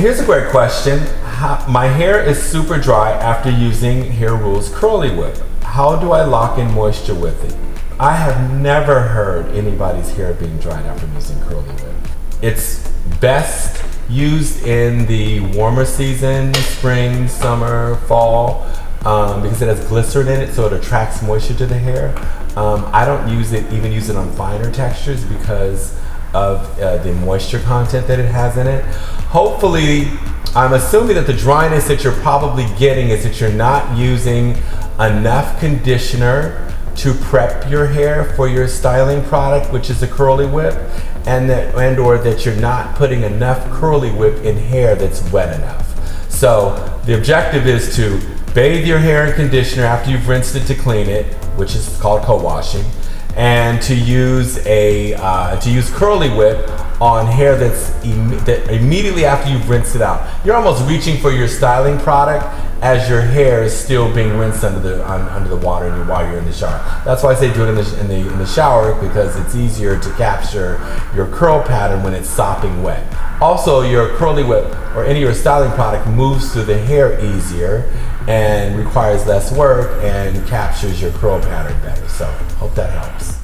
Here's a great question. My hair is super dry after using Hair Rule's Curly Whip. How do I lock in moisture with it? I have never heard anybody's hair being dried after using Curly Whip. It's best used in the warmer season, spring, summer, fall, because it has glycerin in it, so it attracts moisture to the hair. I don't even use it on finer textures because of the moisture content that it has in it. Hopefully, I'm assuming that the dryness that you're probably getting is that you're not using enough conditioner to prep your hair for your styling product, which is the Curly Whip, or that you're not putting enough Curly Whip in hair that's wet enough. So the objective is to bathe your hair in conditioner after you've rinsed it to clean it, which is called co-washing, and to use Curly Whip on hair that immediately after you've rinsed it out. You're almost reaching for your styling product as your hair is still being rinsed under the water while you're in the shower. That's why I say do it in the shower, because it's easier to capture your curl pattern when it's sopping wet. Also, your Curly Whip or any of your styling product moves through the hair easier and requires less work and captures your curl pattern better. So, hope that helps.